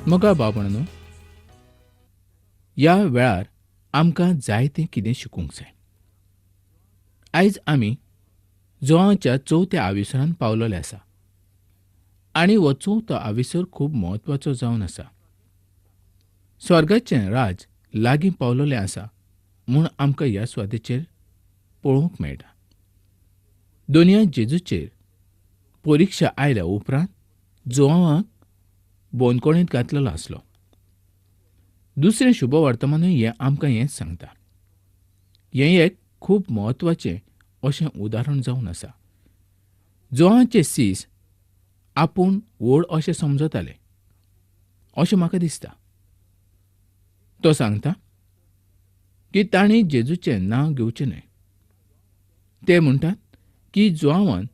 मोगा भावंडांनो, ह्या वेळार आमकां जायतें कितें शिकूंक जाय. आयज आमी जोआच्या चवथ्या आविसरांत पावलोले आसा आनी हो चवथो आविसर खूब म्हत्वाचो जावन आसा. स्वर्गाचें राज लागीं पावलोलें आसा म्हूण आमकां ह्या सुवातेचेर पळोवंक मेळटा. दोनया जेजूचेर परिक्षा आयल्या उपरांत जोआवाक बोनकोणेंत घातलेलो आसलो. दुसरें शुभ वर्तमानूय हें आमकां हेंच सांगता. हें एक खूब म्हत्वाचें अशें उदाहरण जावन आसा. जोआचे सीस आपूण व्हड अशें समजताले अशें म्हाका दिसता. तो सांगता की तांणी जेजूचें नांव घेवचें न्हय. ते म्हणटात की जोआवान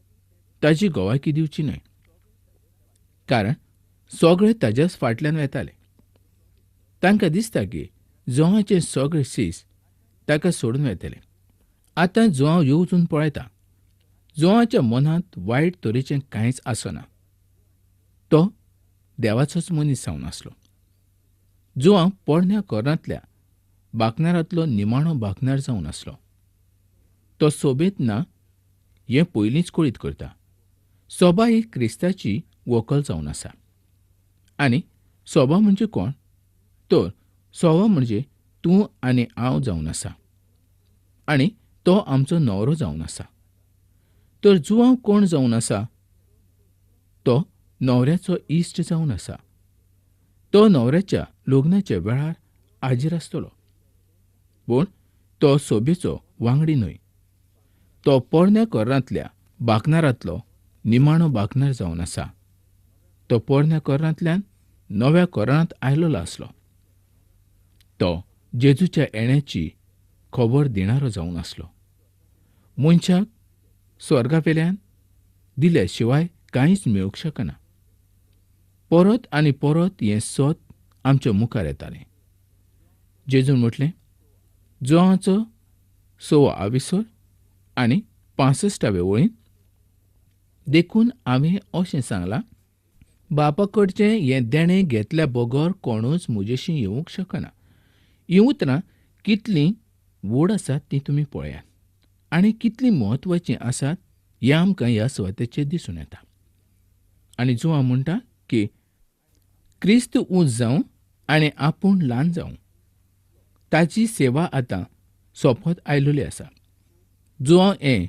ताची गोवायकी दिवची न्हय, कारण सगळे ताच्याच फाटल्यान वेताले. तांकां दिसता की जोआचे सगळे सीस ताका सोडून वेतले. आतां जोआव येवजून पळयता. जोआच्या मनांत वायट तरेचें कांयच आसना. तो देवाचोच मनीस जावन आसलो. जोआव पोरण्या कोर्रांतल्या बाकनारांतलो निमाणो बाकनार जावन आसलो. तो सोबेत ना हें पयलींच कळीत करता. सोबा ही क्रिस्ताची व्हंकल जावन आसा. आनी सोबा म्हणजे कोण? तर सोबा म्हणजे तूं आनी हांव जावन आसा. आनी तो आमचो न्हवरो जावन आसा. तर जोआव कोण जावन आसा? तो न्हवऱ्याचो इश्ट जावन आसा. तो न्हवऱ्याच्या लग्नाच्या वेळार हाजीर आसतलो. पूण तो सोबेचो वांगडी न्हय. तो पोरण्या कोर्रांतल्या बाकनारांतलो निमाणो बाकनार जावन आसा. तो पोरण्या कोर्रांतल्यान नव्या कोर्रांत आयलोलो आसलो. तो जेजूच्या येण्याची खबर दिणारो जावन आसलो. मनशाक स्वर्गावेल्यान दिल्या शिवाय कांयच मेळूंक शकना. परत आनी परत हें सत आमच्या मुखार येतालें. जेजून म्हटलें, जोआचो 6वो आविसर आनी 65व्या वळीन, देखून हांवें अशें सांगलां, बापा कडचें हें देणें घेतल्या बगर कोणूच म्हजेशी येवंक शकना. हीं उतरां कितलीं व्हड आसात तीं तुमी पळयात आनी कितलीं म्हत्वाचीं आसात हें आमकां ह्या सुवातेचेर दिसून येता. आनी जोआव म्हणटा की क्रिस्त उंच जावं आनी आपूण ल्हान जावं. ताची सेवा आतां सोंपत आयलोली आसा. जोआव हें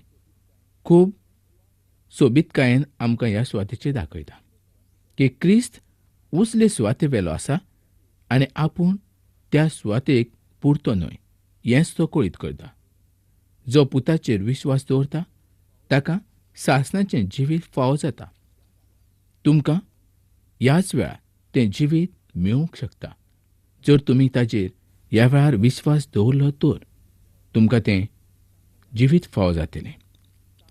खूब सोबीतकायेन आमकां ह्या सुवातेचेर दाखयता की क्रिस्त उसले सुवाते वेलो आसा आनी आपूण त्या सुवातेक पुरतो न्हय हेंच तो कळीत करता. जो पुताचेर विश्वास दवरता ताका सासणाचें जिवीत फावो जाता. तुमकां ह्याच वेळार तें जिवीत मेळूंक शकता. जर तुमी ताचेर ह्या वेळार विश्वास दवरलो तर तुमकां तें जिवीत फावो जातलें.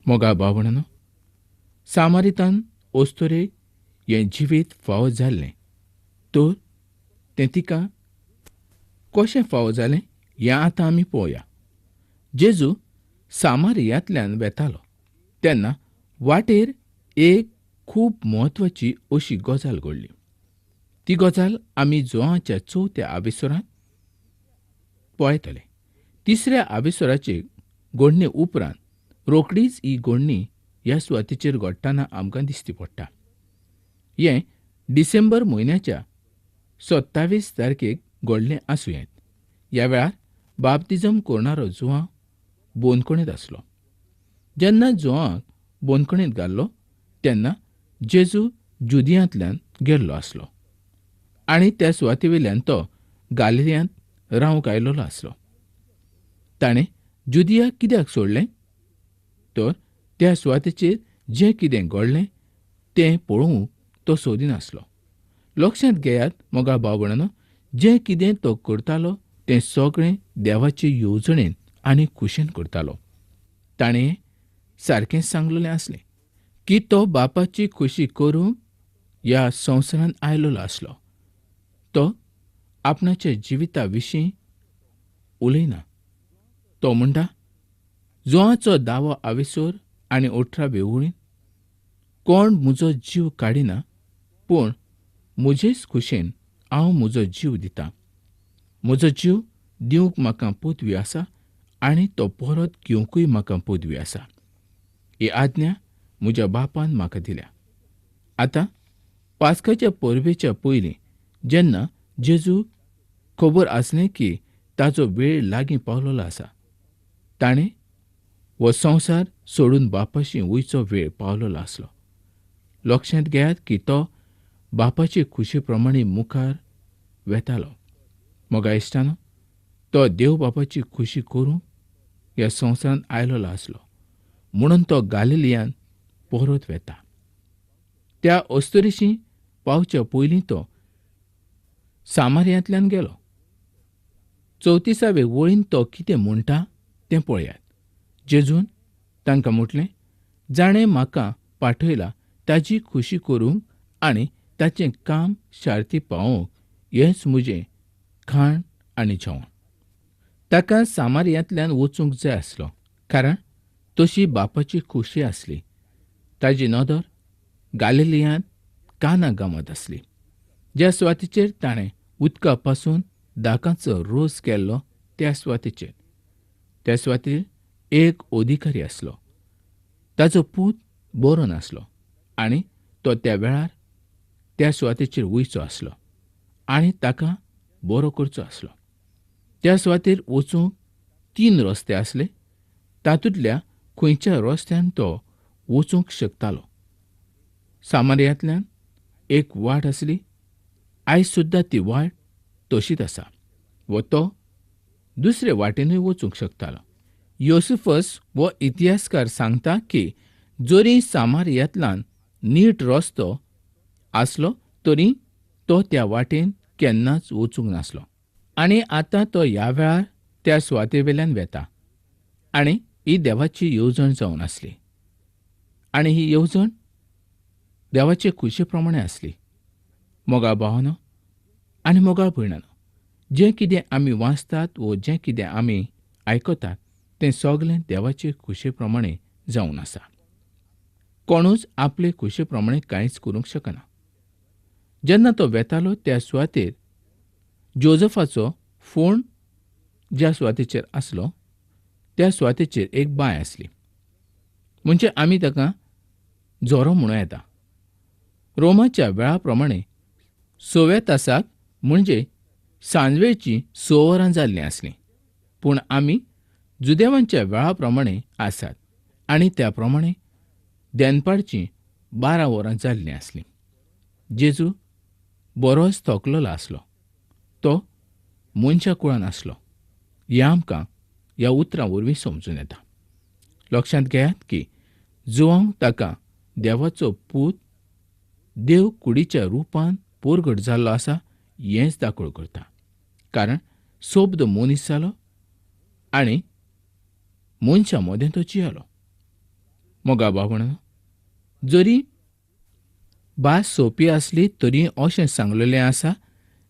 मोगा भावंडांनो, सामारितान ओस्तोरेक हें जिवीत फावो जाल्लें तर तें तिका कशें फावो जालें हें आतां आमी पळोवया. जेजू सामारियांतल्यान वेतालो तेन्ना वाटेर एक खूब म्हत्वाची अशी गजाल घडली. ती गजाल आमी जोआच्या चवथ्या आविसरांत पळयतले. तिसऱ्या आविसराचे घडणे उपरांत रोखडीच ही घडणी ह्या सुवातेचेर घडटना आमकां दिश्टी पडटा. हें डिसेंबर म्हयन्याच्या 27 तारखेक घडलें आसूं येत. ह्या वेळार बाप्तिजम करणारो जोआव बोनकोणेंत आसलो. जेन्ना जोआवाक बोनकोणेंत घाल्लो तेन्ना जेजू जुदियांतल्यान गेल्लो आसलो आनी त्या सुवातेवेल्यान तो गालियांत रावंक आयलोलो आसलो. ताणें जुदिया कित्याक सोडलें? तर त्या सुवातेचेर जें कितें घडलें तें पळोवंक तो सोदिनासलो. लक्षांत घेयात मोगा भावंडांनो, जें कितें तो करतालो तें सगळें देवाचे येवजणेन आनी खुशेन करतालो. ताणें सारकेंच सांगलेलें आसलें की तो बापाची खुशी करूंक ह्या संवसारांत आयलोलो आसलो. तो आपणाच्या जिविता विशीं उलयना. तो म्हणटा, जोआचो 10वो आविसर आनी 18वे वळीन, कोण म्हजो जीव काडिना पूण म्हजेच खुशेन हांव म्हजो जीव दितां. म्हजो जीव दिवंक म्हाका पदवी आसा आनी तो परत घेवंकूय म्हाका पदवी आसा. ही आज्ञा म्हज्या बापान म्हाका दिल्या. आतां पास्काच्या परबेच्या पयलीं जेन्ना जेजूक खबर आसलें की ताचो वेळ लागीं पावलोलो आसा, ताणें हो संवसार सोडून बापाशी वयचो वेळ पावलोलो आसलो. लक्षांत घेयात की तो बापाचे खुशे प्रमाणे मुखार वेतालो. मोगा इश्टानो, तो देव बापाची खुशी करूंक ह्या संवसारांत आयलोलो आसलो, म्हणून तो गालिलियांत परत वेता. त्या अस्तोरेशी पावच्या पयलीं तो सामारियांतल्यान गेलो. 34व्या वळीन तो कितें म्हणटा तें पळयात. जेजून तांकां म्हटलें, जाणें म्हाका पाठयला ताची खुशी करूंक आनी ताचें काम शार्ती पावोवंक हेंच म्हजें खाण आनी जेवण. ताका सामारियांतल्यान वचूंक जाय आसलो, कारण तशी बापाची खुशी आसली. ताची नदर गालिलियांत काना गांवांत आसली, ज्या सुवातेचेर ताणें उदका पासून दाकाचो रोस केल्लो त्या सुवातेचेर. त्या सुवातेर एक अधिकारी आसलो. ताचो पूत बरो नासलो आनी तो त्या वेळार त्या सुवातेचेर वयचो आसलो आनी ताका बरो करचो आसलो. त्या सुवातेर वचूंक 3 रस्ते आसले. तातूंतल्या खंयच्या रस्त्यान तो वचूंक शकतालो. सामारियांतल्यान एक वाट आसली. आयज सुद्दां ती वाट तशीच आसा, व तो दुसरे वाटेनूय वचूंक शकतालो. योसेफस हो इतिहासकार सांगता की जरी सामारियांतल्यान नीट रस्तो आसलो तरी तो त्या वाटेन केन्नाच वचूंक नासलो. आनी आतां तो ह्या वेळार त्या सुवातेवेल्यान वेता. आनी ही देवाची येवजण जावन आसली. आनी ही येवजण देवाचे खुशे प्रमाणे आसली. मोगा भावानो आनी मोगाळ भयणानो, जें कितें आमी वाचतात व जें कितें आमी आयकतात तें सगलें देवाचे खुशे प्रमाणे जावन आसा. कोणूच आपले खुशे प्रमाणे कांयच करूंक शकना. जेन्ना तो वेतालो त्या सुवातेर जोसेफाचो फोंड ज्या सुवातेचेर आसलो त्या सुवातेचेर एक बांय आसली. म्हणजे आमी ताका झरो म्हणूं येता. रोमाच्या वेळा प्रमाणे 6व्या तासाक म्हणजे सांजवेळची 6 वरां जाल्लीं आसलीं. पूण आमी जुदेवांच्या वेळा प्रमाणे आसात आनी त्या प्रमाणे देनपारची 12 वरां जाल्लीं आसलीं. जेजू बरोच थकलोलो आसलो. तो मनशा कुळान आसलो. हें आमकां ह्या उतरां वरवीं समजून येता. लक्षांत घेयात की जुवांव ताका देवाचो पूत देव कुडीच्या रुपान परगट जाल्लो आसा हेंच दाखोळ करता. कारण सोबद मनीस जालो आनी मनशा मदें तो जियेलो. मोगा भावणां, जरी भास सोंपी आसली तरी अशें सांगलेलें आसा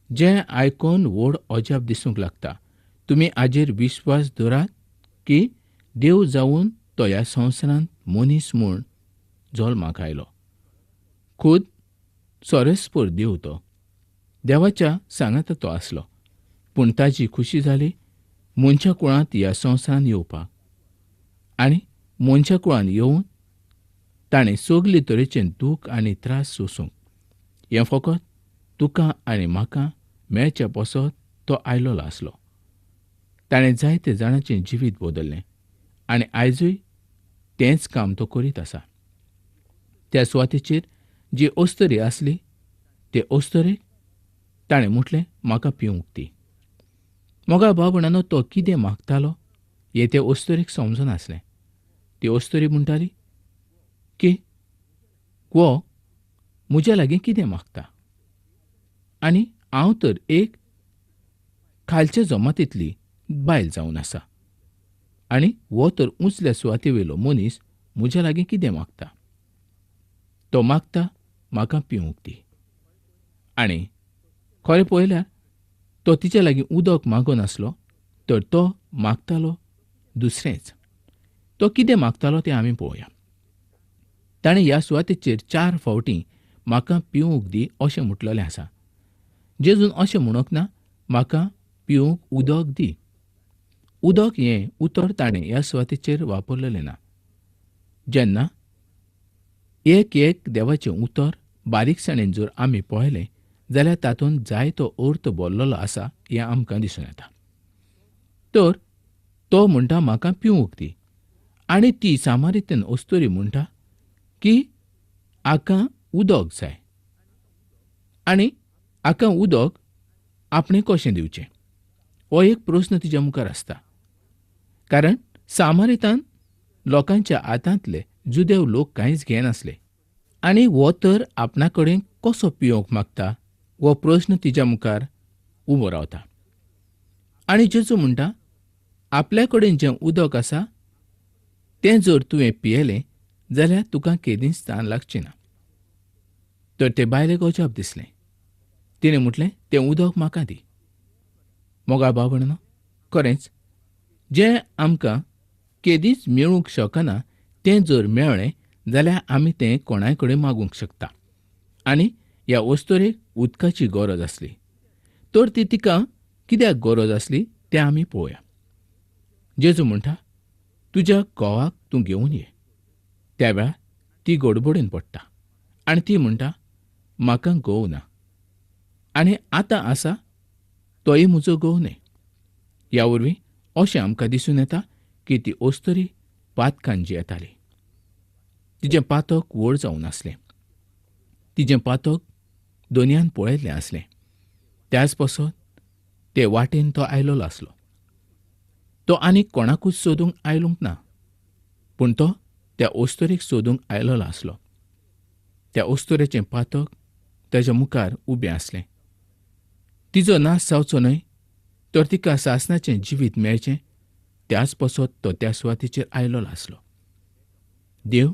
जें आयकून व्हड अजाप दिसूंक लागता. तुमी हाजेर विश्वास दवरात की देव जावन तो ह्या संवसारांत मनीस म्हूण जल्माक आयलो. खूद सोरेस्पर देव तो. देवाच्या सांगाता तो आसलो. पूण ताची खुशी जाली मनशा कुळांत ह्या संवसारांत येवपाक. आनी मनशा कुळांत येवन ताणें सगले तरेचें दूख आनी त्रास सोसूंक. हें फकत तुका आनी म्हाका मेळचे पसत तो आयलोलो आसलो. ताणें जायते जाणांचें जिवीत बदल्लें आनी आयजूय तेंच काम तो करीत आसा. त्या सुवातेचेर जी अस्तरी आसली ते अस्तरेक ताणें म्हटलें, म्हाका पिवंक दी. मोगा भाव भयणानो, तो कितें मागतालो हें ते अस्तरेक समजून आसलें. ती अस्तरी म्हणटाली की वो म्हज्या लागीं कितें मागता. आनी हांव तर एक खालच्या जमातींतली बायल जावन आसा आनी वो तर उंचल्या सुवातेवेलो मनीस म्हज्या लागीं कितें मागता. तो मागता म्हाका पिवंक दी. आनी खरें पळयल्यार तो तिच्या लागीं उदक मागनासलो, तर तो मागतालो दुसरेंच. तो कितें मागतालो तें आमी पळोवया. ताणें ह्या सुवातेचेर 4 फावटीं म्हाका पिवंक दी अशें म्हटलेलें आसा. जेजून अशें म्हणूंक ना, म्हाका पिवूंक उदक दी. उदक हें उतर ताणें ह्या सुवातेचेर वापरलेलें ना. जेन्ना एक एक देवाचें उतर बारीकसाणेन जर आमी पळयलें जाल्यार तातूंत जायतो अर्थ भरलेलो आसा हें आमकां दिसून येता. तर तो म्हणटा म्हाका पिवूंक दी. आनी ती सामारितन अस्तोरी म्हणटा की हाका उदक जाय. आनी हाका उदक आपणें कशें दिवचें हो एक प्रस्न तिच्या मुखार आसता. कारण सामारितान लोकांच्या हातांतले जुदेव लोक कांयच घेनासले. आनी हो तर आपणा कडेन कसो पिवंक मागता हो प्रस्न तिच्या मुखार उबो रावता. आनी जेजू म्हणटा आपल्या कडेन जें उदक आसा तें जर तुवें पियेलें जाल्यार तुका केदींच तान लागची ना. तर ते बायलेक अजाप दिसलें. तिणें म्हटलें तें उदक म्हाका दी. मोगा भावंडांनो, खरेंच जें आमकां केदींच मेळूंक शकना तें जर मेळ्ळें जाल्यार आमी तें कोणाय कडेन मागूंक शकता. आनी ह्या अस्तोरेक उदकाची गरज आसली. तर ती तिका कित्याक गरज आसली तें आमी पळोवया. जेजू म्हणटा तुज्या घोवाक तूं घेवन ये. त्या वेळार ती गडबडीन पडटा आनी ती म्हणटा म्हाका घोव ना. आनी आतां आसा तोय म्हजो घोव न्हय. ह्या वरवीं अशें आमकां दिसून येता की ती अस्तोरी पातकान जियेताली. तिजें पातक व्हड जावन आसलें. तिजें पातक दोनयान पळयल्लें आसलें. त्याच पासत ते वाटेन तो आयलोलो आसलो. तो आनीक कोणाकूच सोदूंक आयलूंक ना, पूण तो त्या अस्तोरेक सोदूंक आयलोलो आसलो. त्या अस्तोरेचें पातक ताच्या मुखार उबें आसलें. तिजो नाश जावचो न्हय तर तिका सासणाचें जिवीत मेळचें त्याच पासत तो त्या सुवातेचेर आयलोलो आसलो. देव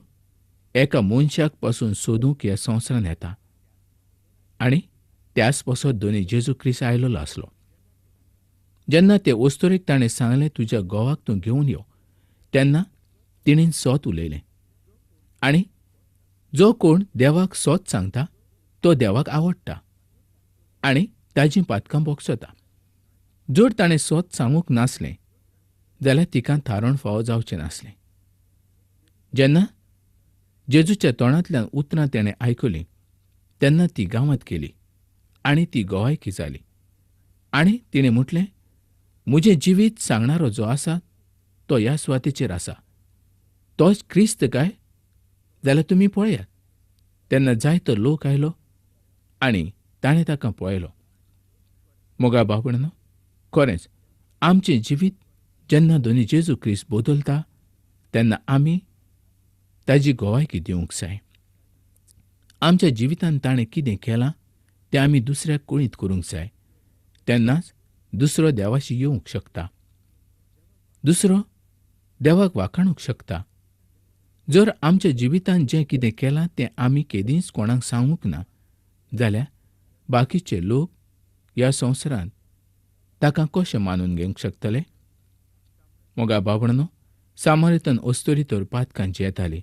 एका मनशाक पासून सोदूंक ह्या संवसारांत येता आनी त्याच पासत दोनी जेजू ख्रिस्त आयलोलो आसलो. जेन्ना ते अस्तोरेक ताणें सांगलें तुज्या घोवाक तूं घेवन यो तेन्ना तिणेन सोत उलयलें. आनी जो कोण देवाक सोत सांगता तो देवाक आवडटा आनी ताजीं पातकां भोगसता. जर ताणें सोत सांगूंक नासलें जाल्यार तिका थारोवन फावो जावचें नासलें. जेन्ना जेजूच्या तोंडांतल्यान उतरां तेणें आयकलीं तेन्ना ती गांवांत गेली आनी ती गोवायकी जाली. आनी तिणें म्हटलें म्हजें जिवीत सांगणारो जो आसा तो ह्या सुवातेचेर आसा. तोच क्रिस्त काय जाल्यार तुमी पळयात. तेन्ना जायतो लोक आयलो आनी ताणें ताका पळयलो. मोगा भावंडांनो, खरेंच आमचें जिवीत जेन्ना दोनी जेजू ख्रिस्त बदलता तेन्ना आमी ताजी गोवायकी दिवंक जाय. आमच्या जिवितांत ताणें कितें केलां तें आमी दुसऱ्याक कळीत करूंक जाय. तेन्नाच दुसरो देवाशी येवंक शकता. दुसरो देवाक वाखाणूंक शकता. जर आमच्या जिवितांत जें कितें केलां तें आमी केदींच कोणाक सांगूंक ना जाल्यार बाकीचे लोक ह्या संवसारांत ताका कशें मानून घेवंक शकतले. मोगा भावंडांनो, सामारितन अस्तोरी तर पातकां जियेताली.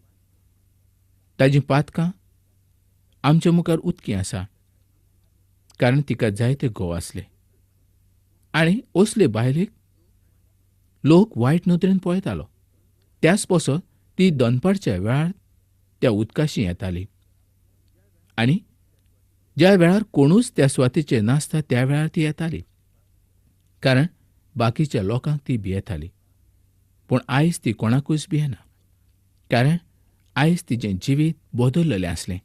ताजीं पातकां आमच्या मुखार उदकीं आसा कारण तिका जायते घोव आसले. आनी असले बायलेक लोक वायट नदरेन पळयतालो. त्याच पासत ती दनपारच्या वेळार त्या उदकाशी येताली. आनी ज्या वेळार कोणूच त्या सुवातेचेर नासता त्या वेळार ती येताली कारण बाकीच्या लोकांक ती भियेताली. पूण आयज ती कोणाकूच भियेना कारण आयज तिचें जिवीत बदललेलें आसलें.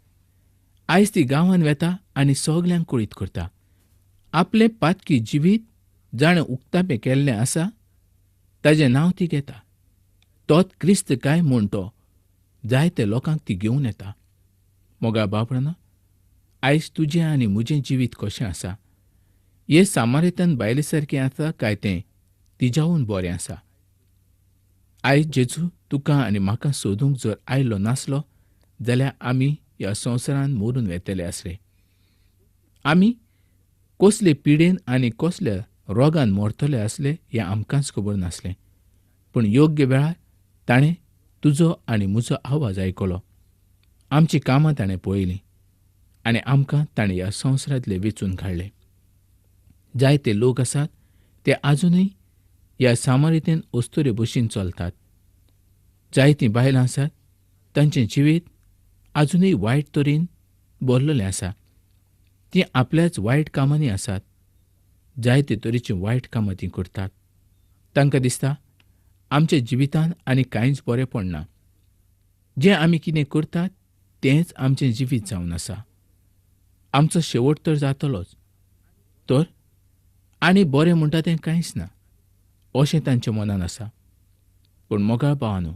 आयज ती गांवांत वेता आनी सगल्यांक कळीत करता. आपलें पातकी जिवीत जाणें उक्तापें केल्लें आसा ताजें नांव ती घेता. तोच क्रिस्त काय म्हूण तो जायते लोकांक ती घेवन येता. मोगा भावंडांनो, आयज तुजें आनी म्हजें जिवीत कशें आसा? हे सामारितन बायले सारकें आसा काय तें तिज्याहून बरें आसा? आयज जेजू तुका आनी म्हाका सोदूंक जर आयलो नासलो जाल्यार आमी ह्या संवसारांत मरून वेतले आसले. आमी कसले पिडेन आनी कसल्या रोगान मरतले आसले हें आमकांच खबर नासलें. पूण योग्य वेळार ताणें तुजो आनी म्हजो आवाज आयकलो. आमचीं कामां ताणें पळयलीं आनी आमकां ताणें ह्या संवसारांतले वेंचून काडले. जायते लोक आसात ते आजूनय ह्या सामर्थ्येन अस्तुरे भशेन चलतात. जायतीं बायलां आसात तांचें जिवीत आजूनय वायट तरेन भरलेलें आसा. तीं आपल्याच वायट कामांनी आसात. जायते तरेचीं वायट कामां तीं करतात. तांकां दिसता आमच्या जिवितांत आनी कांयच बरें पडना. जें आमी कितें करतात तेंच आमचें जिवीत जावन आसा. आमचो शेवट तर जातलोच, तर आनी बरें म्हणटा तें कांयच ना अशें तांच्या मनांत आसा. पूण मोगाळ भावांनो,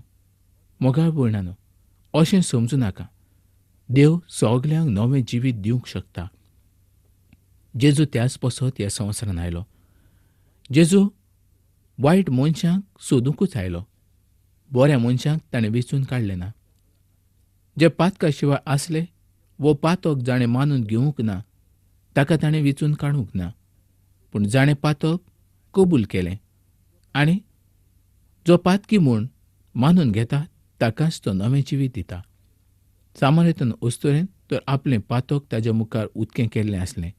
मोगाळ भयणांनो, अशें समजूं नाका. देव सगल्यांक नवें जिवीत दिवंक शकता. जेजू त्याच पासत ह्या संवसारांत आयलो. जेजू वायट मनशांक सोदूंकूच आयलो. बऱ्या मनशांक ताणें वेंचून काडलें ना. जे पातका शिवाय आसले वो पातक जाणें मानून घेवंक ना ताका ताणें वेंचून काडूंक ना. पूण जाणें पातक कबूल केलें आनी जो पातकी म्हूण मानून घेता ताकाच तो नवें जिवीत दिता. सामर्थ्यान अस्तुरेन तर आपलें पातक ताच्या मुखार उक्तें केल्लें आसलें.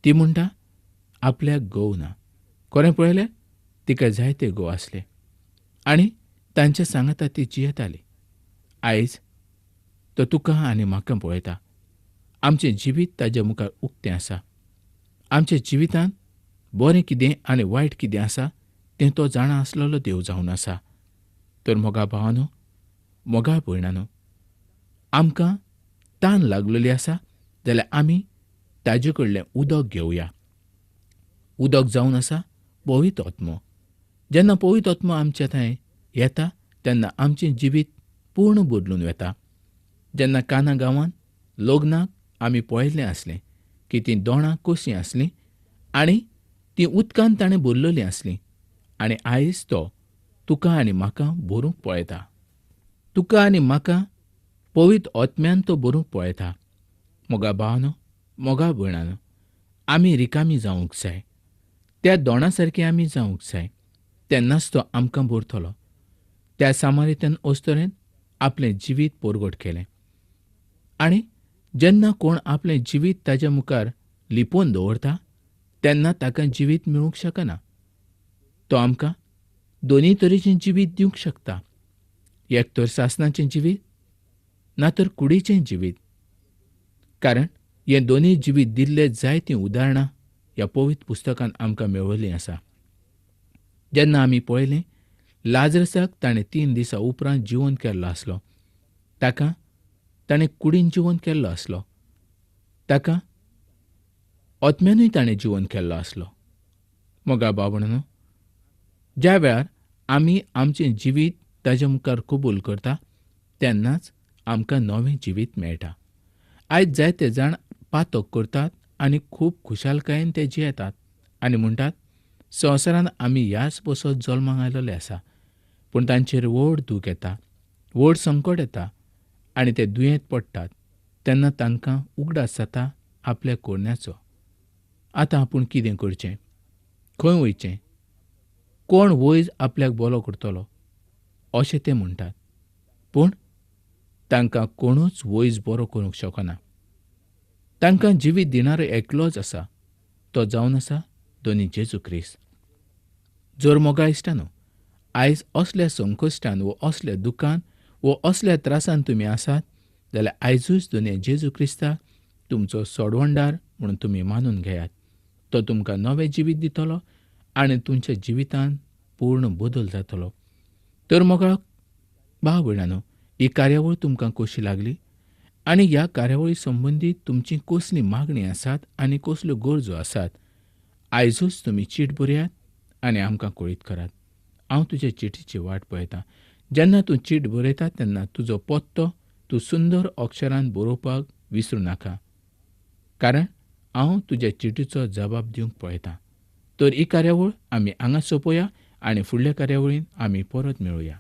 ती म्हणटा आपल्याक घोव ना. खरें पळयल्यार तिका जायते घोव आसले आनी तांच्या सांगाता ती जियेताली. आयज तो तुका आनी म्हाका पळयता. आमचें जिवीत ताच्या मुखार उक्तें आसा. आमच्या जिवितांत बरें कितें आनी वायट कितें आसा तें तो जाणा आसलेलो देव जावन आसा. तर मोगा भावांनो, मोगाळ भयणांनो, आमकां तान लागलेली आसा जाल्यार आमी ताजे कडलें उदक घेवया. उदक जावन आसा पवित्र आत्मो. जेन्ना पवित्र आत्मो आमच्या थंय येता तेन्ना आमचें जिवीत पूर्ण बदलून वता. जेन्ना काना गांवांत लग्नाक आमी पळयल्लें आसलें की तीं दोणां कशीं आसलीं आनी तीं उदकान ताणें भरलेलीं आसलीं. आनी आयज तो तुका आनी म्हाका भरूंक पळयता. तुका आनी म्हाका पवित्र आत्म्यान तो भरूंक पळयता. मोगा भावांनो, मोगा भयणांनो, आमी रिकामी जावंक जाय. त्या दोणा सारके आमी जावंक जाय. तेन्नाच तो आमकां भरतलो. त्या सामर्थ्यान अस्तुरेन आपलें जिवीत परगट केलें. आनी जेन्ना कोण आपलें जिवीत ताच्या मुखार लिपोवन दवरता तेन्ना ताका जिवीत मेळूंक शकना. तो आमकां दोनी तरेचें जिवीत दिवंक शकता. एक तर सासणाचें जिवीत ना तर कुडीचें जिवीत. कारण हें दोनी जिवीत दिल्ले जायतीं उदाहरणां ह्या पवित्र पुस्तकांत आमकां मेळिल्लीं आसा. जेन्ना आमी पळयलें लाजरसाक ताणें 3 दिसां उपरांत जिवंत केल्लो आसलो. ताका ताणें कुडीन जिवंत केल्लो आसलो. ताका आत्म्यानूय ताणें जिवंत केल्लो आसलो. मोगा भावणांनो, ज्या वेळार आमी आमचें जिवीत ताच्या मुखार कबूल करता तेन्नाच आमकां नवें जिवीत मेळटा. आयज जायते जाण पातक करतात आनी खूब खुशालकायेन ते जियेतात आनी म्हणटात संवसारांत आमी ह्याच बसत जल्माक आयलेले आसा. पूण तांचेर व्हड दूख येता, व्हड संकट येता आनी ते दुयेंत पडटात. तेन्ना तांकां उगडास जाता आपल्या कोडण्याचो. आतां आपूण कितें करचें? खंय वयचें? कोण वयज आपल्याक बरो करतलो अशें ते म्हणटात. पूण तांकां कोणूच वयज बरो करूंक शकना. तांकां जिवीत दिणारो एकलोच आसा. तो जावन आसा दोनी जेजू ख्रिस्त. जर मोगा इश्टानो, आयज असल्या संकश्टान वो असल्या दुखान वो असल्या त्रासान तुमी आसात जाल्यार आयजूच दोनी जेजू क्रिस्ताक तुमचो सोडवणदार म्हणून तुमी मानून घेयात. तो तुमकां नवें जिवीत दितलो आनी तुमच्या जिवितांत पूर्ण बदल जातलो. तर मोगाळ भाव भयणांनो, ही कार्यावळ तुमकां कशी लागली आनी ह्या कार्यावळी संबंदीत तुमची कसली मागणी आसात आनी कसल्यो गरजो आसात, आयजूच तुमी चीट बरयात आनी आमकां कळीत करात. हांव तुज्या चिटीची वाट पळयतां. जेन्ना तूं चीट बरयता तेन्ना तुजो पत्तो तूं सुंदर अक्षरांत बरोवपाक विसरूं नाका. कारण हांव तुज्या चिटीचो जबाब दिवंक पळयतां. तर ही कार्यावळ आमी हांगा सोंपोवया आनी फुडल्या कार्यावळींत आमी परत मेळुया.